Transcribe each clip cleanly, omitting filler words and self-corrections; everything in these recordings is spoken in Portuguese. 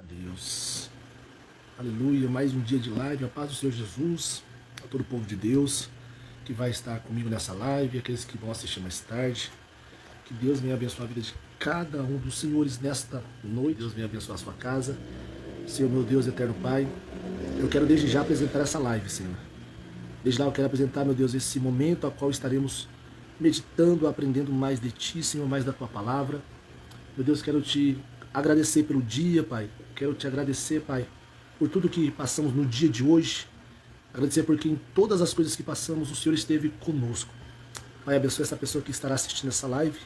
Deus. Aleluia, mais um dia de live, a paz do Senhor Jesus, a todo o povo de Deus que vai estar comigo nessa live, aqueles que vão assistir mais tarde. Que Deus venha abençoar a vida de cada um dos senhores nesta noite. Deus venha abençoar a sua casa. Senhor, meu Deus, eterno Pai, eu quero desde já apresentar essa live, Senhor. Desde lá eu quero apresentar, meu Deus, esse momento a qual estaremos meditando, aprendendo mais de Ti, Senhor, mais da Tua palavra. Meu Deus, quero Te agradecer pelo dia, Pai. Quero Te agradecer, Pai, por tudo que passamos no dia de hoje. Agradecer porque em todas as coisas que passamos, o Senhor esteve conosco. Pai, abençoe essa pessoa que estará assistindo essa live.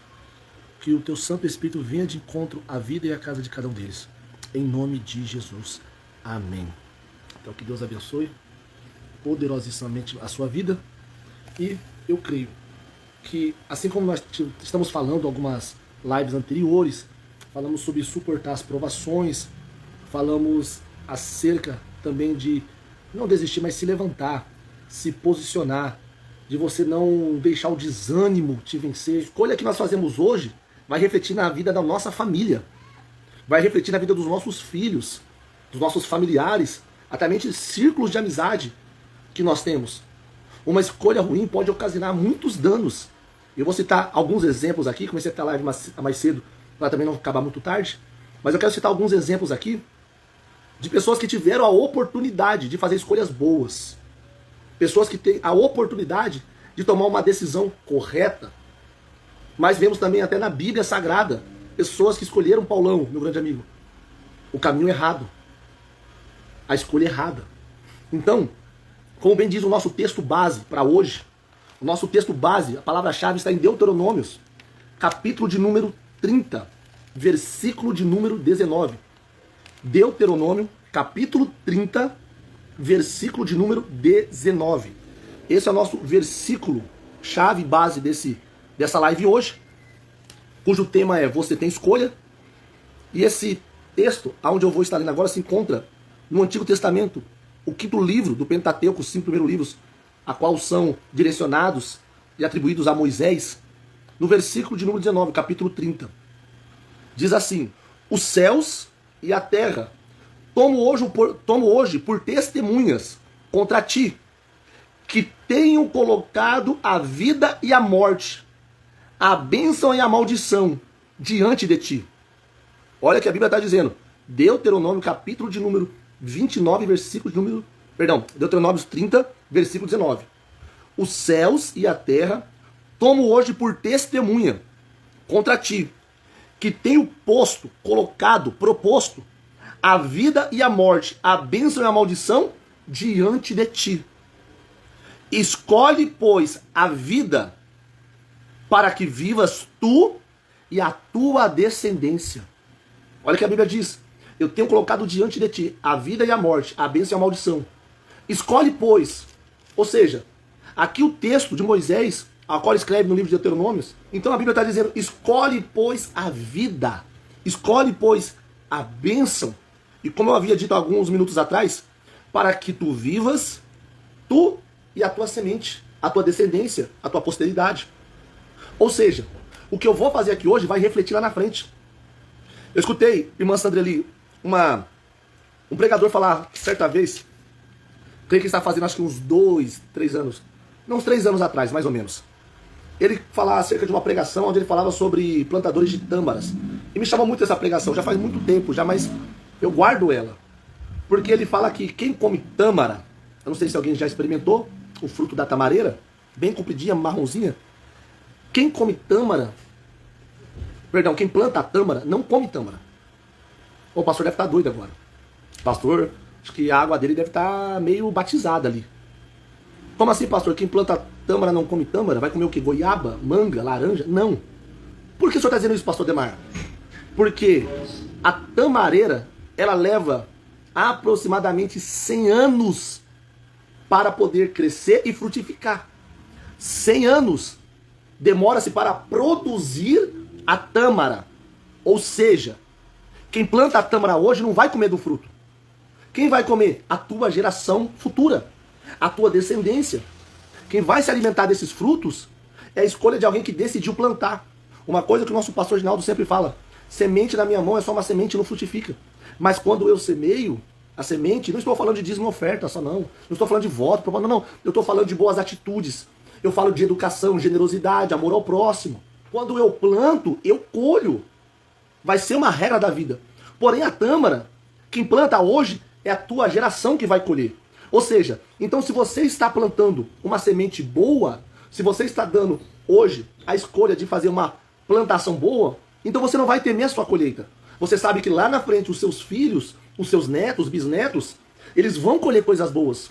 Que o Teu Santo Espírito venha de encontro à vida e à casa de cada um deles. Em nome de Jesus. Amém. Então que Deus abençoe poderosamente a sua vida. E eu creio que, assim como nós estamos falando algumas lives anteriores, falamos sobre suportar as provações, falamos acerca também de não desistir, mas se levantar, se posicionar, de você não deixar o desânimo te vencer. A escolha que nós fazemos hoje vai refletir na vida da nossa família, vai refletir na vida dos nossos filhos, dos nossos familiares, até mesmo círculos de amizade que nós temos. Uma escolha ruim pode ocasionar muitos danos. Eu vou citar alguns exemplos aqui, comecei a live mais cedo, para também não acabar muito tarde, mas eu quero citar alguns exemplos aqui de pessoas que tiveram a oportunidade de fazer escolhas boas. Pessoas que têm a oportunidade de tomar uma decisão correta. Mas vemos também até na Bíblia Sagrada, pessoas que escolheram Paulão, meu grande amigo, o caminho errado. A escolha errada. Então, como bem diz o nosso texto base para hoje, o nosso texto base, a palavra-chave está em Deuteronômios, capítulo de número 30, versículo de número 19. Deuteronômio, capítulo 30, versículo de número 19. Esse é o nosso versículo chave base dessa live hoje, cujo tema é Você Tem Escolha. E esse texto, onde eu vou estar lendo agora, se encontra no Antigo Testamento, o quinto livro do Pentateuco, os 5 primeiros livros, a qual são direcionados e atribuídos a Moisés, no versículo de número 19, capítulo 30. Diz assim: Os céus e a terra tomo hoje por testemunhas contra ti, que tenho colocado a vida e a morte, a bênção e a maldição diante de ti. Olha o que a Bíblia está dizendo. Deuteronômio, capítulo de número 29, versículo de número... Deuteronômio 30, versículo 19. Os céus e a terra tomo hoje por testemunha contra ti, que tenho proposto a vida e a morte, a bênção e a maldição diante de ti. Escolhe, pois, a vida para que vivas tu e a tua descendência. Olha o que a Bíblia diz. Eu tenho colocado diante de ti a vida e a morte, a bênção e a maldição. Escolhe, pois. Ou seja, aqui o texto de Moisés, a qual escreve no livro de Deuteronômios, então a Bíblia está dizendo, escolhe, pois, a vida. Escolhe, pois, a bênção. E como eu havia dito alguns minutos atrás, para que tu vivas, tu e a tua semente, a tua descendência, a tua posteridade. Ou seja, o que eu vou fazer aqui hoje vai refletir lá na frente. Eu escutei, irmã Sandreli, um pregador falar certa vez, creio que está fazendo acho que uns 2, 3 anos, não, uns 3 anos atrás, mais ou menos. Ele falava acerca de uma pregação onde ele falava sobre plantadores de tâmaras. E me chamou muito essa pregação, já faz muito tempo, já, mas eu guardo ela. Porque ele fala que quem come tâmara, eu não sei se alguém já experimentou, o fruto da tamareira, bem compridinha, marronzinha. Quem come tâmara, quem planta a tâmara, não come tâmara. O pastor deve estar doido agora. Pastor, acho que a água dele deve estar meio batizada ali. Como assim, pastor? Quem planta tâmara não come tâmara? Vai comer o quê? Goiaba, manga, laranja? Não. Por que o senhor está dizendo isso, pastor Demar? Porque a tamareira, ela leva aproximadamente 100 anos para poder crescer e frutificar. 100 anos demora-se para produzir a tâmara. Ou seja, quem planta a tâmara hoje não vai comer do fruto. Quem vai comer? A tua geração futura, a tua descendência. Quem vai se alimentar desses frutos é a escolha de alguém que decidiu plantar. Uma coisa que o nosso pastor Ginaldo sempre fala: semente na minha mão é só uma semente, não frutifica. Mas quando eu semeio a semente, não estou falando de dízimo e oferta só não. Não estou falando de voto, propaganda, não. Eu estou falando de boas atitudes. Eu falo de educação, generosidade, amor ao próximo. Quando eu planto, eu colho. Vai ser uma regra da vida. Porém, a tâmara, quem planta hoje, é a tua geração que vai colher. Ou seja, então se você está plantando uma semente boa, se você está dando hoje a escolha de fazer uma plantação boa, então você não vai temer a sua colheita. Você sabe que lá na frente os seus filhos, os seus netos, bisnetos, eles vão colher coisas boas.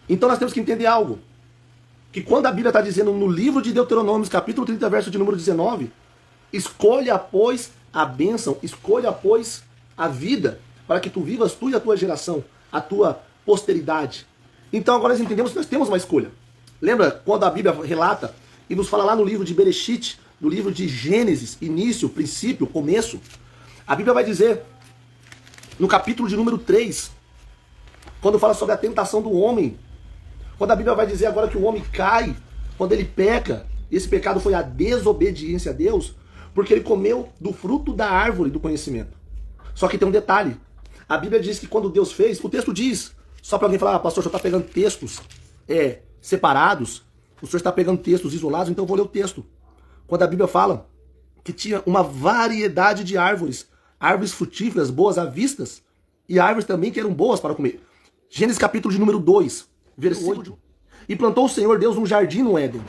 Então nós temos que entender algo. Que quando a Bíblia está dizendo no livro de Deuteronômio, capítulo 30, verso de número 19, escolha, pois, a bênção, escolha, pois, a vida, para que tu vivas, tu e a tua geração, a tua posteridade. Então agora nós entendemos que nós temos uma escolha. Lembra quando a Bíblia relata e nos fala lá no livro de Bereshit, no livro de Gênesis, início, princípio, começo, a Bíblia vai dizer, no capítulo de número 3, quando fala sobre a tentação do homem, quando a Bíblia vai dizer agora que o homem cai, quando ele peca, esse pecado foi a desobediência a Deus, porque ele comeu do fruto da árvore do conhecimento. Só que tem um detalhe, a Bíblia diz que quando Deus fez, o texto diz, só para alguém falar, pastor, o senhor está pegando textos separados, o senhor está pegando textos isolados, então eu vou ler o texto. Quando a Bíblia fala que tinha uma variedade de árvores, árvores frutíferas, boas à vista, e árvores também que eram boas para comer. Gênesis capítulo de número 2, versículo 8. E plantou o Senhor Deus um jardim no Éden,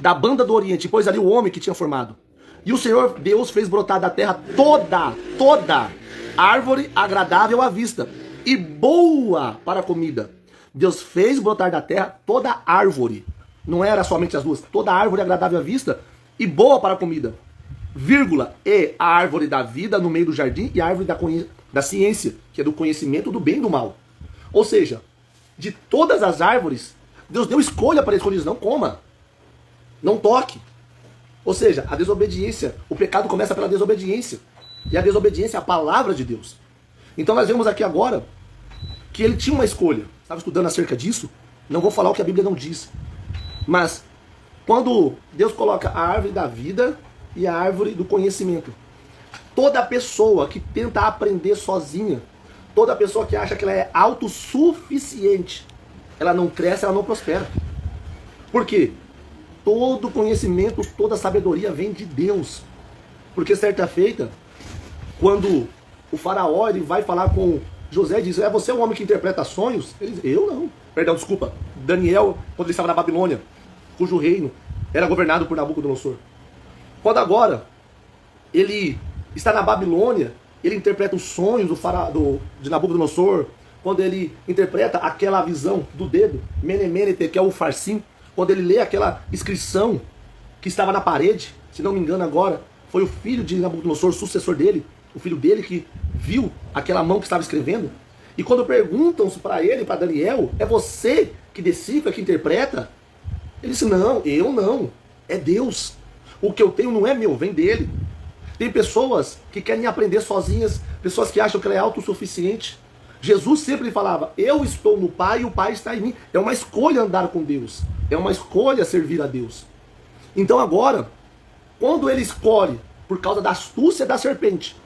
da banda do Oriente, e pôs ali o homem que tinha formado. E o Senhor Deus fez brotar da terra toda árvore agradável à vista e boa para a comida. Deus fez brotar da terra toda árvore, não era somente as duas, toda árvore agradável à vista e boa para a comida, vírgula, e a árvore da vida no meio do jardim e a árvore da ciência, que é do conhecimento do bem e do mal. Ou seja, de todas as árvores, Deus deu escolha para eles, não coma, não toque. Ou seja, a desobediência, o pecado começa pela desobediência, e a desobediência é a palavra de Deus. Então nós vemos aqui agora que ele tinha uma escolha. Estava estudando acerca disso, não vou falar o que a Bíblia não diz, mas quando Deus coloca a árvore da vida e a árvore do conhecimento, toda pessoa que tenta aprender sozinha, toda pessoa que acha que ela é autossuficiente, ela não cresce, ela não prospera. Por quê? Todo conhecimento, toda sabedoria vem de Deus. Porque certa feita, quando o faraó ele vai falar com José e diz, você é o homem que interpreta sonhos? Ele diz, eu não. Perdão, desculpa. Daniel, quando ele estava na Babilônia, cujo reino era governado por Nabucodonosor. Quando agora ele está na Babilônia, ele interpreta os sonhos de Nabucodonosor, quando ele interpreta aquela visão do dedo, Menemenete, que é o farsim, quando ele lê aquela inscrição que estava na parede, se não me engano agora, foi o filho de Nabucodonosor, o sucessor dele, o filho dele que viu aquela mão que estava escrevendo. E quando perguntam para ele, para Daniel, é você que decifra, que interpreta? Ele disse, não, eu não, é Deus. O que eu tenho não é meu, vem dele. Tem pessoas que querem aprender sozinhas, pessoas que acham que ela é autossuficiente. Jesus sempre falava, eu estou no Pai e o Pai está em mim. É uma escolha andar com Deus, é uma escolha servir a Deus. Então agora, quando ele escolhe, por causa da astúcia da serpente,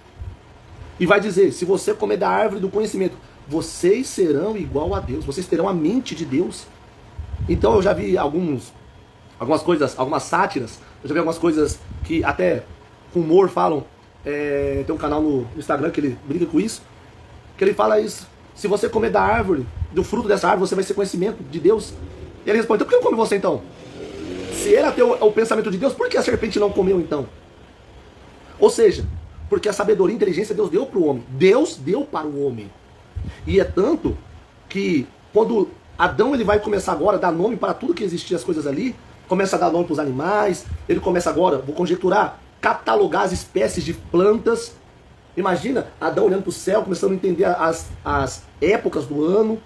e vai dizer, se você comer da árvore do conhecimento, vocês serão igual a Deus, vocês terão a mente de Deus. Então eu já vi algumas coisas, algumas sátiras, eu já vi algumas coisas que até com humor falam, tem um canal no Instagram que ele brinca com isso, que ele fala isso, se você comer da árvore, do fruto dessa árvore, você vai ser conhecimento de Deus. E ele responde, então por que não come você então? Se era ter o pensamento de Deus, por que a serpente não comeu então? Ou seja, porque a sabedoria e a inteligência Deus deu para o homem. Deus deu para o homem. E é tanto que quando Adão ele vai começar agora a dar nome para tudo que existia, as coisas ali, começa a dar nome para os animais, ele começa agora, vou conjecturar, catalogar as espécies de plantas. Imagina Adão olhando para o céu, começando a entender as épocas do ano.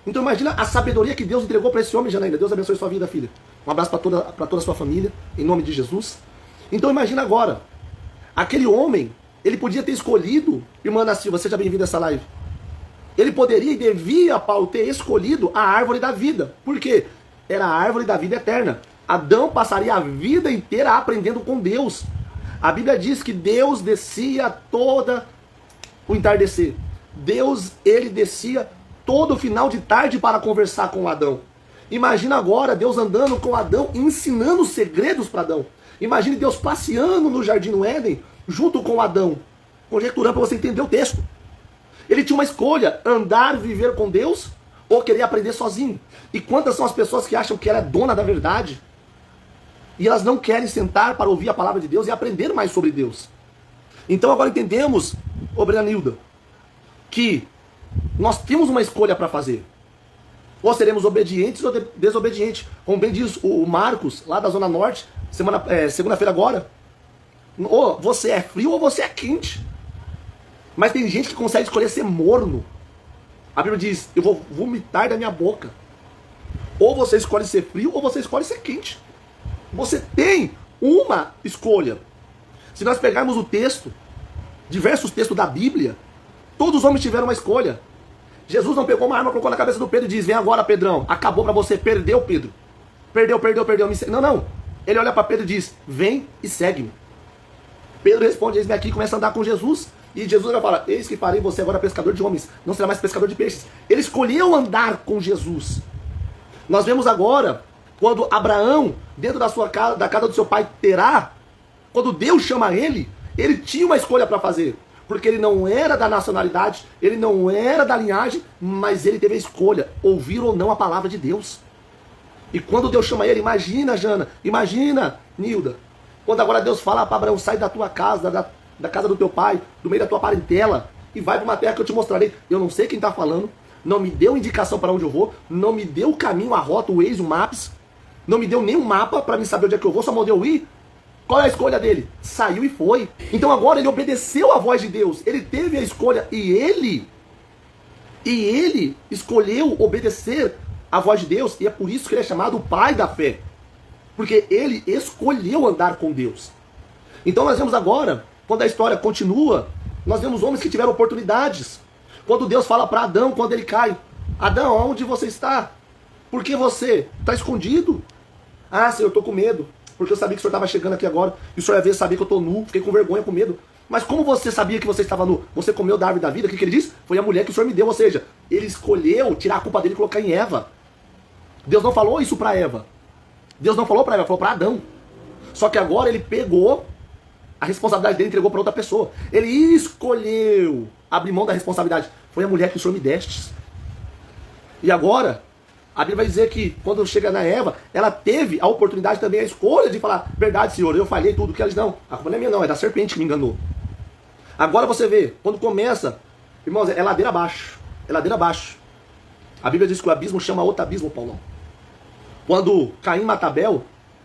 Então imagina a sabedoria que Deus entregou para esse homem, Janaína. Deus abençoe sua vida, filha. Um abraço para toda a sua família, em nome de Jesus. Então imagina agora, aquele homem, ele podia ter escolhido, irmã Ana Silva, seja bem-vinda a essa live. Ele poderia e devia, Paulo, ter escolhido a árvore da vida. Por quê? era a árvore da vida eterna. Adão passaria a vida inteira aprendendo com Deus. A Bíblia diz que Deus descia toda o entardecer. Deus, ele descia todo final de tarde para conversar com Adão. Imagina agora Deus andando com Adão, ensinando segredos para Adão. Imagine Deus passeando no jardim do Éden, junto com Adão. Conjecturando para você entender o texto. Ele tinha uma escolha, andar, viver com Deus, ou querer aprender sozinho. E quantas são as pessoas que acham que ela é dona da verdade, e elas não querem sentar para ouvir a palavra de Deus e aprender mais sobre Deus. Então agora entendemos, ô Brenanilda, que nós temos uma escolha para fazer. Ou seremos obedientes ou desobedientes. Como bem diz o Marcos, lá da Zona Norte, segunda-feira agora. Ou você é frio ou você é quente. Mas tem gente que consegue escolher ser morno. A Bíblia diz, eu vou vomitar da minha boca. Ou você escolhe ser frio ou você escolhe ser quente. Você tem uma escolha. Se nós pegarmos o texto, diversos textos da Bíblia, todos os homens tiveram uma escolha. Jesus não pegou uma arma, colocou na cabeça do Pedro e diz, vem agora, Pedrão, acabou pra você, perdeu, Pedro. Perdeu, não. Ele olha para Pedro e diz, vem e segue-me. Pedro responde, eis-me aqui, e começa a andar com Jesus. E Jesus vai falar, eis que farei você agora pescador de homens, não será mais pescador de peixes. Ele escolheu andar com Jesus. Nós vemos agora, quando Abraão, dentro da sua casa, da casa do seu pai Terá, quando Deus chama ele tinha uma escolha para fazer. Porque ele não era da nacionalidade, ele não era da linhagem, mas ele teve a escolha, ouvir ou não a palavra de Deus. E quando Deus chama ele, imagina, Jana, imagina, Nilda, quando agora Deus fala para Abraão, sai da tua casa, da casa do teu pai, do meio da tua parentela, e vai para uma terra que eu te mostrarei. Eu não sei quem está falando, não me deu indicação para onde eu vou, não me deu o caminho, a rota, o Waze, o Maps, não me deu nenhum mapa para me saber onde é que eu vou, só mandou eu ir. Qual é a escolha dele? Saiu e foi. Então agora ele obedeceu à voz de Deus. Ele teve a escolha e ele escolheu obedecer à voz de Deus. E é por isso que ele é chamado o pai da fé. Porque ele escolheu andar com Deus. Então nós vemos agora, quando a história continua, nós vemos homens que tiveram oportunidades. Quando Deus fala para Adão, quando ele cai, Adão, onde você está? Por que você está escondido? Ah, Senhor, eu estou com medo. Porque eu sabia que o senhor estava chegando aqui agora, e o senhor ia ver, sabia que eu estou nu, fiquei com vergonha, com medo. Mas como você sabia que você estava nu? Você comeu da árvore da vida? O que ele disse? Foi a mulher que o senhor me deu, ou seja, ele escolheu tirar a culpa dele e colocar em Eva. Deus não falou isso para Eva. Deus não falou para Eva, falou para Adão. Só que agora ele pegou a responsabilidade dele e entregou para outra pessoa. Ele escolheu abrir mão da responsabilidade. Foi a mulher que o senhor me deste. E agora a Bíblia vai dizer que quando chega na Eva, ela teve a oportunidade também, a escolha de falar, verdade, Senhor, eu falhei tudo que eles não. A culpa não é minha não, é da serpente que me enganou. Agora você vê, quando começa, irmãos, é ladeira abaixo. É ladeira abaixo. A Bíblia diz que o abismo chama outro abismo, Paulão. Quando Caim mata Abel,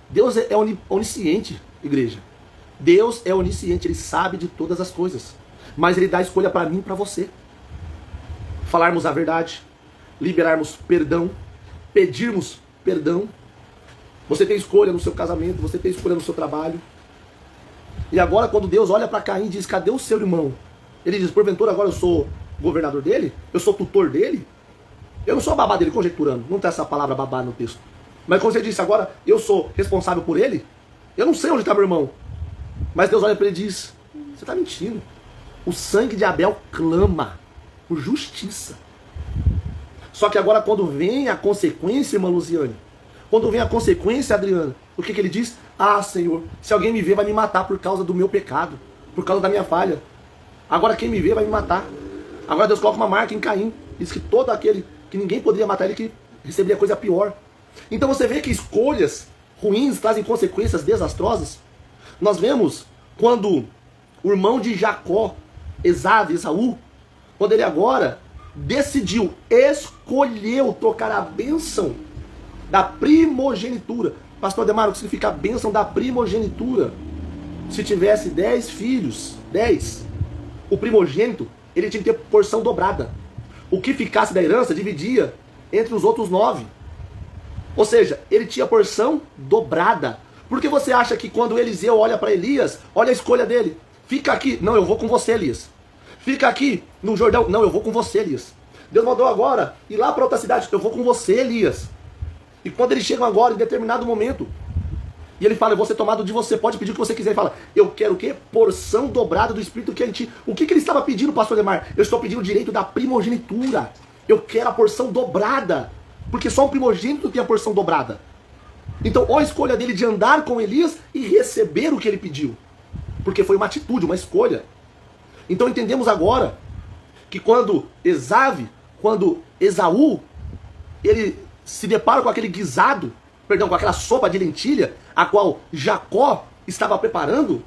Deus é onisciente, igreja. Deus é onisciente, Ele sabe de todas as coisas. Mas Ele dá a escolha para mim e para você. Falarmos a verdade, liberarmos perdão, pedirmos perdão. Você tem escolha no seu casamento, você tem escolha no seu trabalho. E agora quando Deus olha para Caim e diz, cadê o seu irmão? Ele diz, porventura agora eu sou governador dele? Eu sou tutor dele? Eu não sou babá dele, conjecturando. Não tem essa palavra babá no texto. Mas como você disse, agora eu sou responsável por ele? Eu não sei onde está meu irmão. Mas Deus olha para ele e diz, você está mentindo. O sangue de Abel clama por justiça. Só que agora quando vem a consequência, irmã Luziane, quando vem a consequência, Adriana, o que ele diz? Ah, Senhor, se alguém me ver vai me matar por causa do meu pecado, por causa da minha falha. Agora quem me vê vai me matar. Agora Deus coloca uma marca em Caim. Diz que todo aquele que ninguém poderia matar ele, que receberia coisa pior. Então você vê que escolhas ruins trazem consequências desastrosas. Nós vemos quando o irmão de Jacó, Esaú, quando ele agora decidiu, escolheu tocar a bênção da primogenitura. Pastor Demar, o que significa a bênção da primogenitura? Se tivesse 10 filhos, 10, o primogênito, ele tinha que ter porção dobrada. O que ficasse da herança, dividia entre os outros 9. Ou seja, ele tinha porção dobrada. Por que você acha que quando Eliseu olha para Elias, olha a escolha dele? Fica aqui. Não, eu vou com você, Elias. Fica aqui no Jordão. Não, eu vou com você, Elias. Deus mandou agora ir lá para outra cidade. Eu vou com você, Elias. E quando eles chegam agora, em determinado momento, e ele fala, eu vou ser tomado de você, pode pedir o que você quiser. Ele fala, eu quero o quê? Porção dobrada do Espírito que a gente... O que ele estava pedindo, pastor Demar? Eu estou pedindo o direito da primogenitura. Eu quero a porção dobrada. Porque só um primogênito tem a porção dobrada. Então, olha a escolha dele de andar com Elias e receber o que ele pediu. Porque foi uma atitude, uma escolha. Então entendemos agora que quando Esaú, ele se depara com aquele guisado, com aquela sopa de lentilha, a qual Jacó estava preparando,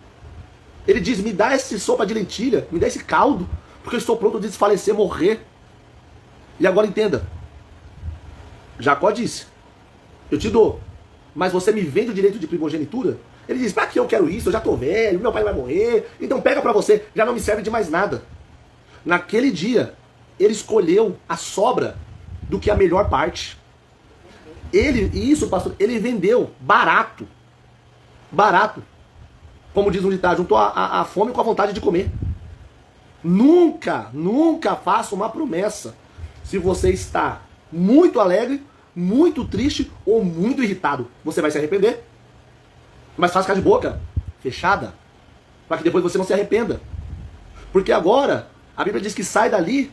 ele diz, me dá essa sopa de lentilha, me dá esse caldo, porque eu estou pronto a desfalecer, morrer. E agora entenda, Jacó disse, eu te dou, mas você me vende o direito de primogenitura? Ele diz, pra que eu quero isso? Eu já estou velho, meu pai vai morrer, então pega pra você, já não me serve de mais nada. Naquele dia, ele escolheu a sobra do que a melhor parte. Ele vendeu barato. Barato. Como diz um ditado, juntou a fome com a vontade de comer. Nunca faça uma promessa se você está muito alegre, muito triste ou muito irritado. Você vai se arrepender. Mas faz ficar de boca fechada, para que depois você não se arrependa. Porque agora, a Bíblia diz que sai dali,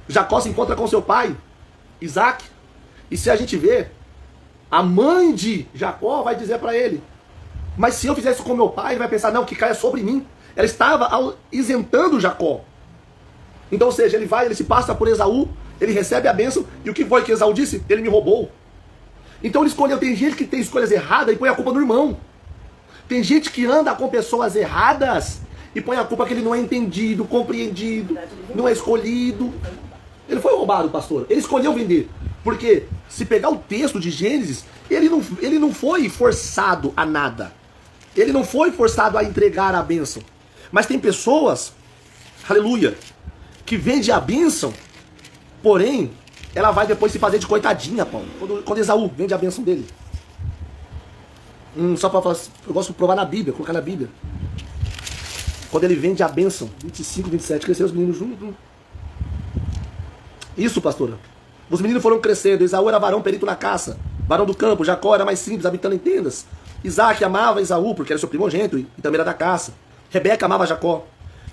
Jacó se encontra com seu pai, Isaac. E se a gente vê, a mãe de Jacó vai dizer para ele, mas se eu fizer isso com meu pai, ele vai pensar, não, que caia sobre mim. Ela estava isentando Jacó. Então, ou seja, ele se passa por Esaú, ele recebe a bênção, e o que foi que Esaú disse? Ele me roubou. Então ele escolheu, tem gente que tem escolhas erradas e põe a culpa no irmão. Tem gente que anda com pessoas erradas e põe a culpa que ele não é entendido, compreendido, não é escolhido. Ele foi roubado, pastor. Ele escolheu vender. Porque se pegar o texto de Gênesis, ele não foi forçado a nada. Ele não foi forçado a entregar a bênção. Mas tem pessoas, aleluia, que vende a bênção, porém, ela vai depois se fazer de coitadinha, Paulo. Quando Esaú vende a bênção dele. Só para falar, eu gosto de provar na Bíblia, colocar na Bíblia. Quando ele vende a bênção, 25, 27, cresceram os meninos juntos. Isso, pastora. Os meninos foram crescendo. Esaú era varão perito na caça, varão do campo. Jacó era mais simples, habitando em tendas. Isaac amava Esaú, porque era seu primogênito e também era da caça. Rebeca amava Jacó.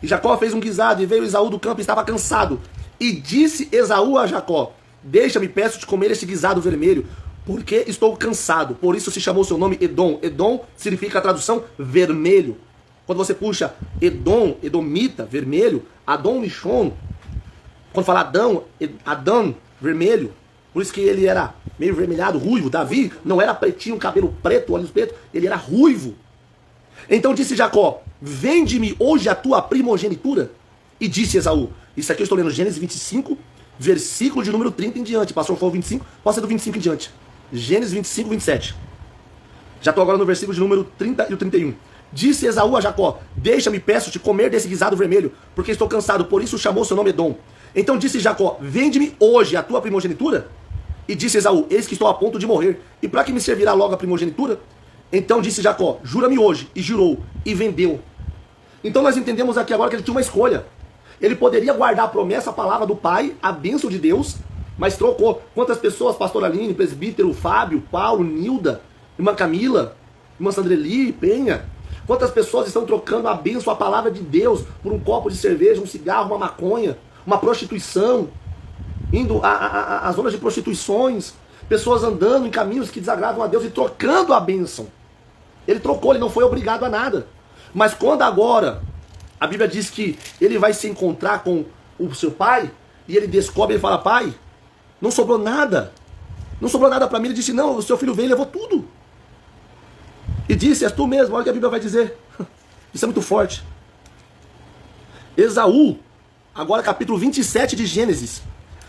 E Jacó fez um guisado e veio Esaú do campo e estava cansado. E disse Esaú a Jacó, deixa-me, peço de comer este guisado vermelho, porque estou cansado. Por isso se chamou seu nome Edom. Edom significa a tradução vermelho. Quando você puxa Edom, Edomita, vermelho, Adom Nishon, quando fala Adão, vermelho, por isso que ele era meio vermelhado, ruivo. Davi não era pretinho, cabelo preto, olhos pretos, ele era ruivo. Então disse Jacó, vende-me hoje a tua primogenitura. E disse Esaú, isso aqui eu estou lendo Gênesis 25, versículo de número 30 em diante. Pastor falou 25, pode ser do 25 em diante. Gênesis 25, 27. Já estou agora no versículo de número 30 e o 31. Disse Esaú a Jacó, deixa-me, peço-te, comer desse guisado vermelho, porque estou cansado, por isso chamou seu nome Edom. Então disse Jacó, vende-me hoje a tua primogenitura. E disse Esaú, eis que estou a ponto de morrer, e para que me servirá logo a primogenitura? Então disse Jacó, jura-me hoje, e jurou, e vendeu. Então nós entendemos aqui agora que ele tinha uma escolha. Ele poderia guardar a promessa, a palavra do pai, a bênção de Deus, mas trocou. Quantas pessoas, pastor Aline, presbítero Fábio, Paulo, Nilda, irmã Camila, irmã Sandreli, Penha, quantas pessoas estão trocando a bênção, a palavra de Deus, por um copo de cerveja, um cigarro, uma maconha, uma prostituição, indo a zonas de prostituições, pessoas andando em caminhos que desagradam a Deus e trocando a bênção. Ele trocou, ele não foi obrigado a nada. Mas quando agora a Bíblia diz que ele vai se encontrar com o seu pai, e ele descobre, ele fala, pai, não sobrou nada. Não sobrou nada para mim. Ele disse, não, o seu filho veio e levou tudo. E disse, és tu mesmo, olha o que a Bíblia vai dizer. Isso é muito forte. Esaú, agora capítulo 27 de Gênesis,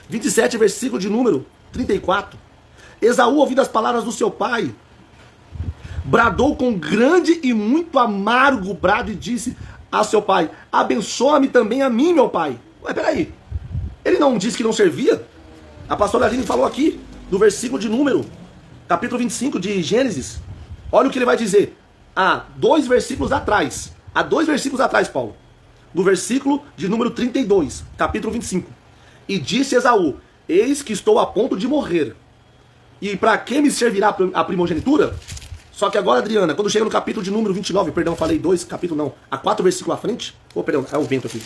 27, versículo de número 34. Esaú, ouvindo as palavras do seu pai, bradou com grande e muito amargo brado e disse a seu pai, abençoa-me também a mim, meu pai. Ué, peraí, ele não disse que não servia? A pastora Aline falou aqui, do versículo de número, capítulo 25 de Gênesis. Olha o que ele vai dizer, há dois versículos atrás, Paulo, do versículo de número 32, capítulo 25. E disse Esaú, eis que estou a ponto de morrer, E para que me servirá a primogenitura? Só que agora, Adriana, quando chega no capítulo de número 29, perdão, falei 2 capítulos não, há 4 versículos à frente, perdão, é o vento aqui,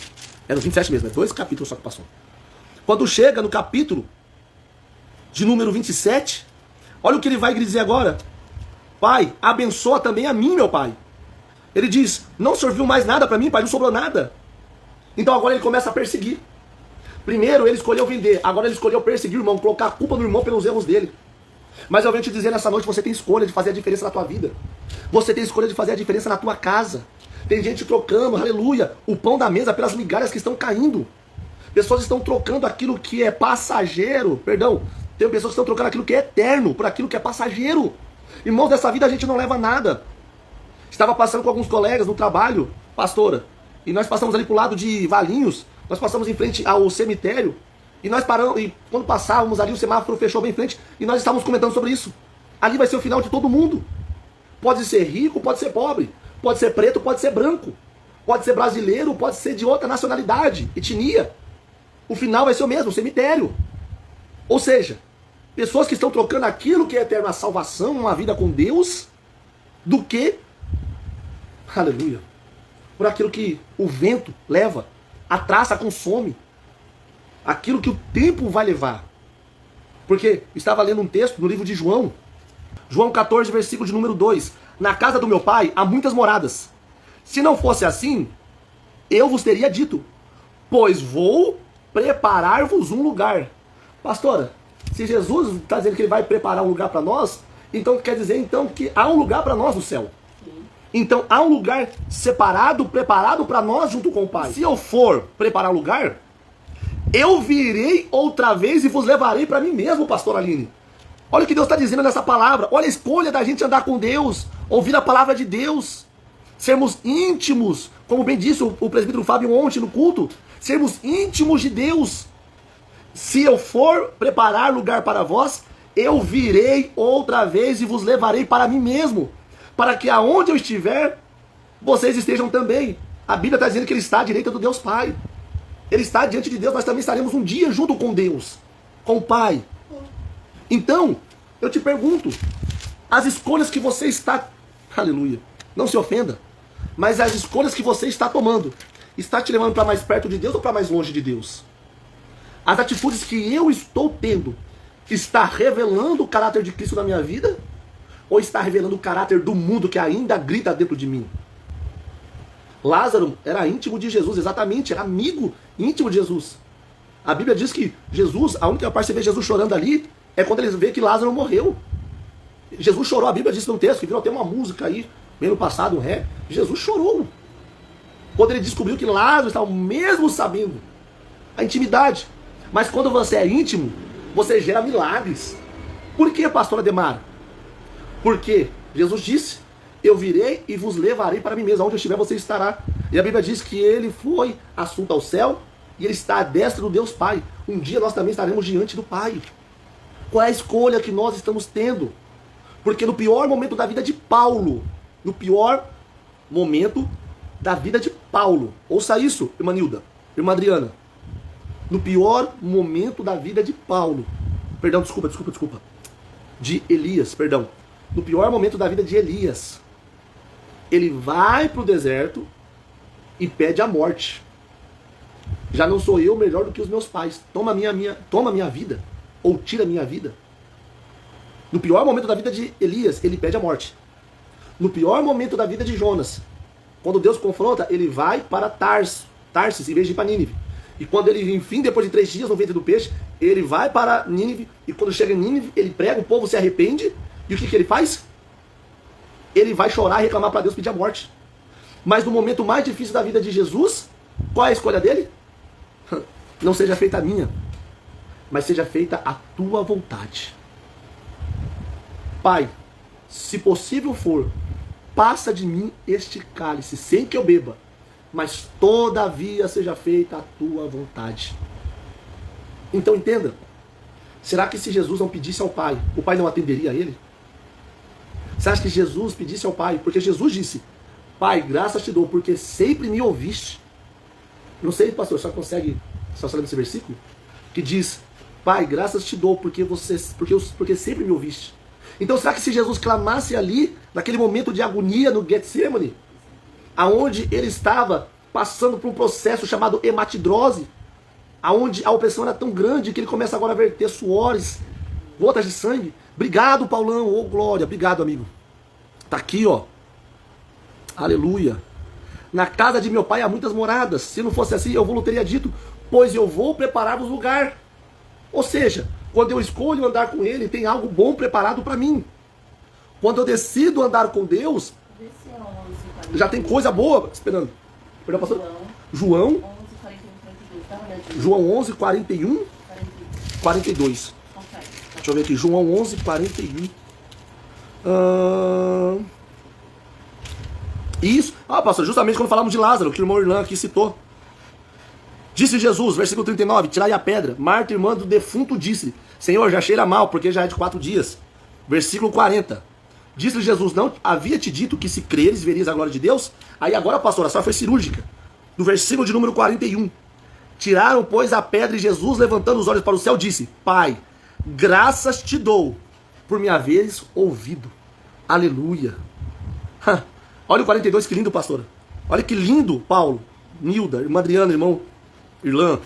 é no 27 mesmo, é 2 capítulos só que passou. Quando chega no capítulo de número 27, olha o que ele vai dizer agora. Pai, abençoa também a mim, meu pai. Ele diz, não serviu mais nada para mim, pai, não sobrou nada. Então agora ele começa a perseguir. Primeiro ele escolheu vender, agora ele escolheu perseguir o irmão, colocar a culpa no irmão pelos erros dele. Mas eu venho te dizer nessa noite, você tem escolha de fazer a diferença na tua vida. Você tem escolha de fazer a diferença na tua casa. Tem gente trocando, aleluia, o pão da mesa pelas migalhas que estão caindo. Pessoas estão trocando aquilo que é passageiro, perdão, tem pessoas que estão trocando aquilo que é eterno por aquilo que é passageiro. Irmãos, dessa vida a gente não leva nada. Estava passando com alguns colegas no trabalho, pastora, e nós passamos ali pro lado de Valinhos, nós passamos em frente ao cemitério, e nós paramos, e quando passávamos ali, o semáforo fechou bem em frente, e nós estávamos comentando sobre isso. Ali vai ser o final de todo mundo. Pode ser rico, pode ser pobre, pode ser preto, pode ser branco, pode ser brasileiro, pode ser de outra nacionalidade, etnia. O final vai ser o mesmo, o cemitério. Ou seja, pessoas que estão trocando aquilo que é eterno, a salvação, uma vida com Deus, do que, aleluia, por aquilo que o vento leva, a traça consome, aquilo que o tempo vai levar. Porque estava lendo um texto no livro de João, João 14, versículo de número 2. Na casa do meu pai há muitas moradas. Se não fosse assim, eu vos teria dito, pois vou preparar-vos um lugar. Pastora, se Jesus está dizendo que ele vai preparar um lugar para nós, então quer dizer então que há um lugar para nós no céu. Então há um lugar separado, preparado para nós junto com o Pai. Se eu for preparar o lugar, eu virei outra vez e vos levarei para mim mesmo, pastor Aline. Olha o que Deus está dizendo nessa palavra. Olha a escolha da gente andar com Deus, ouvir a palavra de Deus, sermos íntimos, como bem disse o presbítero Fábio ontem no culto, sermos íntimos de Deus. Se eu for preparar lugar para vós, eu virei outra vez e vos levarei para mim mesmo, para que aonde eu estiver, vocês estejam também. A Bíblia está dizendo que ele está à direita do Deus Pai. Ele está diante de Deus, nós também estaremos um dia junto com Deus, com o Pai. Então, eu te pergunto, as escolhas que você está, aleluia, não se ofenda, mas as escolhas que você está tomando, está te levando para mais perto de Deus ou para mais longe de Deus? As atitudes que eu estou tendo, está revelando o caráter de Cristo na minha vida? Ou está revelando o caráter do mundo que ainda grita dentro de mim? Lázaro era íntimo de Jesus, exatamente, era amigo íntimo de Jesus. A Bíblia diz que Jesus, a única parte que você vê Jesus chorando ali, é quando eles vê que Lázaro morreu. Jesus chorou, a Bíblia diz no texto, que virou até uma música aí, bem no passado, um ré. Jesus chorou. Quando ele descobriu que Lázaro estava mesmo sabendo a intimidade. Mas quando você é íntimo, você gera milagres. Por que, pastor Ademar? Porque Jesus disse, eu virei e vos levarei para mim mesmo, onde eu estiver você estará. E a Bíblia diz que ele foi assunto ao céu e ele está à destra do Deus Pai. Um dia nós também estaremos diante do Pai. Qual é a escolha que nós estamos tendo? Porque no pior momento da vida de Paulo, no pior momento da vida de Paulo, ouça isso, irmã Nilda, irmã Adriana, no pior momento da vida de Paulo, perdão, desculpa, de Elias, perdão, no pior momento da vida de Elias, ele vai para o deserto e pede a morte. Já não sou eu melhor do que os meus pais, toma minha vida, ou tira minha vida. No pior momento da vida de Elias, ele pede a morte. No pior momento da vida de Jonas, quando Deus confronta, ele vai para Tarsis, em vez de ir para Nínive. E quando ele, enfim, depois de 3 dias no ventre do peixe, ele vai para Nínive, e quando chega em Nínive, ele prega, o povo se arrepende, e o que ele faz? Ele vai chorar e reclamar para Deus, pedir a morte. Mas no momento mais difícil da vida de Jesus, qual é a escolha dele? Não seja feita a minha, mas seja feita a tua vontade. Pai, se possível for, passa de mim este cálice, sem que eu beba, mas todavia seja feita a tua vontade. Então entenda, será que se Jesus não pedisse ao Pai, o Pai não atenderia a ele? Você acha que Jesus pedisse ao Pai? Porque Jesus disse, Pai, graças te dou, porque sempre me ouviste. Não sei, pastor, só consegue, só sabe esse versículo? Que diz, Pai, graças te dou porque sempre me ouviste. Então será que se Jesus clamasse ali, naquele momento de agonia no Getsemane, aonde ele estava passando por um processo chamado hematidrose, aonde a opressão era tão grande que ele começa agora a verter suores, gotas de sangue. Obrigado, Paulão, ô glória, obrigado, amigo. Tá aqui, ó. Aleluia. Na casa de meu pai há muitas moradas. Se não fosse assim, eu vou teria dito, pois eu vou preparar-vos lugar. Ou seja, quando eu escolho andar com ele, tem algo bom preparado para mim. Quando eu decido andar com Deus, já tem coisa boa esperando. Perdão, pastor? João 11, 41, 42. Deixa eu ver aqui, João 11, 41. Isso. Pastor, justamente quando falamos de Lázaro, que o irmão Irlan aqui citou. Disse Jesus, versículo 39, tirai a pedra. Marta, irmã do defunto, disse, Senhor, já cheira mal, porque já é de 4 dias. Versículo 40. Disse Jesus, não havia te dito que se creres, verias a glória de Deus? Aí agora, pastor, a senhora foi cirúrgica. No versículo de número 41. Tiraram, pois, a pedra e Jesus, levantando os olhos para o céu, disse, Pai, graças te dou por me haveres ouvido. Aleluia. Olha o 42, que lindo, pastora. Olha que lindo, Paulo, Nilda, irmã Adriana, irmão Irlan.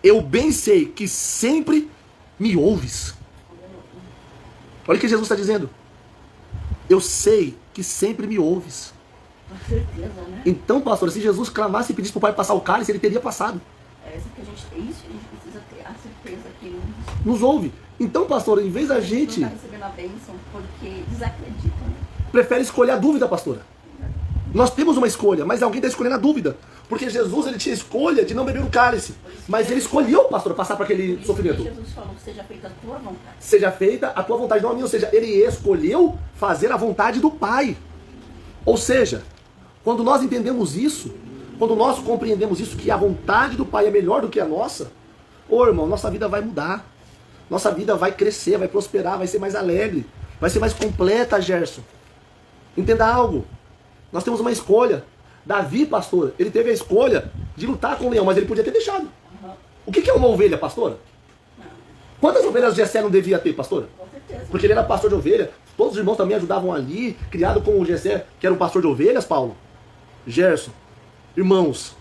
Eu bem sei que sempre me ouves. Olha o que Jesus está dizendo. Eu sei que sempre me ouves. Com certeza, né? Então, pastor, se Jesus clamasse e pedisse para o Pai passar o cálice, ele teria passado. É isso que a gente precisa ter a certeza que ele Nos ouve. Então, pastor, em vez da gente não está recebendo a bênção porque desacredita, né? prefere escolher a dúvida, pastora. Nós temos uma escolha, mas alguém está escolhendo a dúvida. Porque Jesus, ele tinha escolha de não beber o cálice. Mas ele escolheu, pastor, passar por aquele sofrimento. Jesus falou, seja feita a tua vontade. Seja feita a tua vontade, não a minha. Ou seja, ele escolheu fazer a vontade do Pai. Ou seja, quando nós entendemos isso, quando nós compreendemos isso, que a vontade do Pai é melhor do que a nossa, ô irmão, nossa vida vai mudar. Nossa vida vai crescer, vai prosperar, vai ser mais alegre, vai ser mais completa, Gerson. Entenda algo. Nós temos uma escolha. Davi, pastor, ele teve a escolha de lutar com o leão, mas ele podia ter deixado. O que é uma ovelha, pastora? Quantas ovelhas Jessé não devia ter, pastora? Com certeza. Porque ele era pastor de ovelha. Todos os irmãos também ajudavam ali, criado com o Jessé, que era um pastor de ovelhas, Paulo. Gerson, irmãos,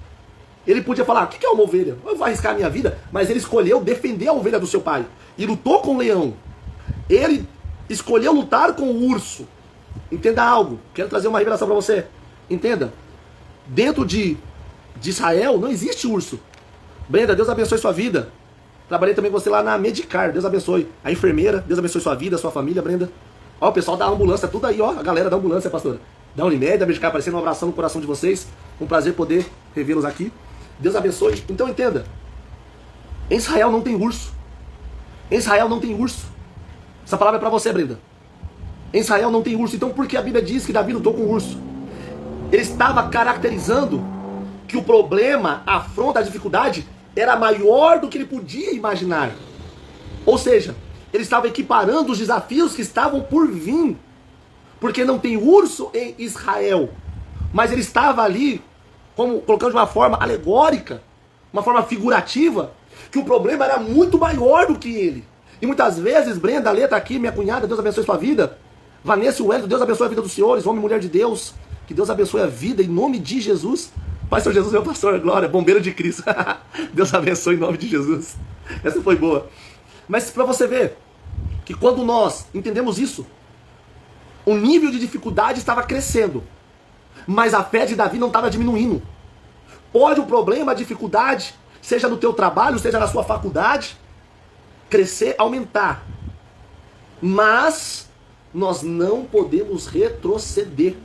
ele podia falar, o que é uma ovelha? Eu vou arriscar a minha vida, mas ele escolheu defender a ovelha do seu pai. E lutou com o leão. Ele escolheu lutar com o urso. Entenda algo, quero trazer uma revelação para você. Entenda, dentro de Israel não existe urso. Brenda, Deus abençoe sua vida. Trabalhei também com você lá na Medicar, Deus abençoe. A enfermeira, Deus abençoe sua vida, sua família, Brenda. Ó, o pessoal da ambulância, tudo aí, ó, a galera da ambulância, pastora. Da Unimed, da Medicar, aparecendo um abração no coração de vocês. Um prazer poder revê-los aqui. Deus abençoe. Então entenda, em Israel não tem urso. Em Israel não tem urso. Essa palavra é para você, Brenda. Em Israel não tem urso. Então por que a Bíblia diz que Davi lutou com o urso? Ele estava caracterizando que o problema, a afronta, a dificuldade era maior do que ele podia imaginar. Ou seja, ele estava equiparando os desafios que estavam por vir. Porque não tem urso em Israel. Mas ele estava ali, como colocando de uma forma alegórica, uma forma figurativa, que o problema era muito maior do que ele. E muitas vezes, Brenda, Lê, tá aqui, minha cunhada, Deus abençoe sua vida. Vanessa e Wellington, Deus abençoe a vida dos senhores, homem e mulher de Deus. Que Deus abençoe a vida em nome de Jesus. Pastor Jesus, meu pastor, glória, bombeiro de Cristo. Deus abençoe em nome de Jesus. Essa foi boa. Mas para você ver que quando nós entendemos isso, o nível de dificuldade estava crescendo, mas a fé de Davi não estava diminuindo. Pode o problema, a dificuldade, seja no teu trabalho, seja na sua faculdade, crescer, aumentar. Mas nós não podemos retroceder.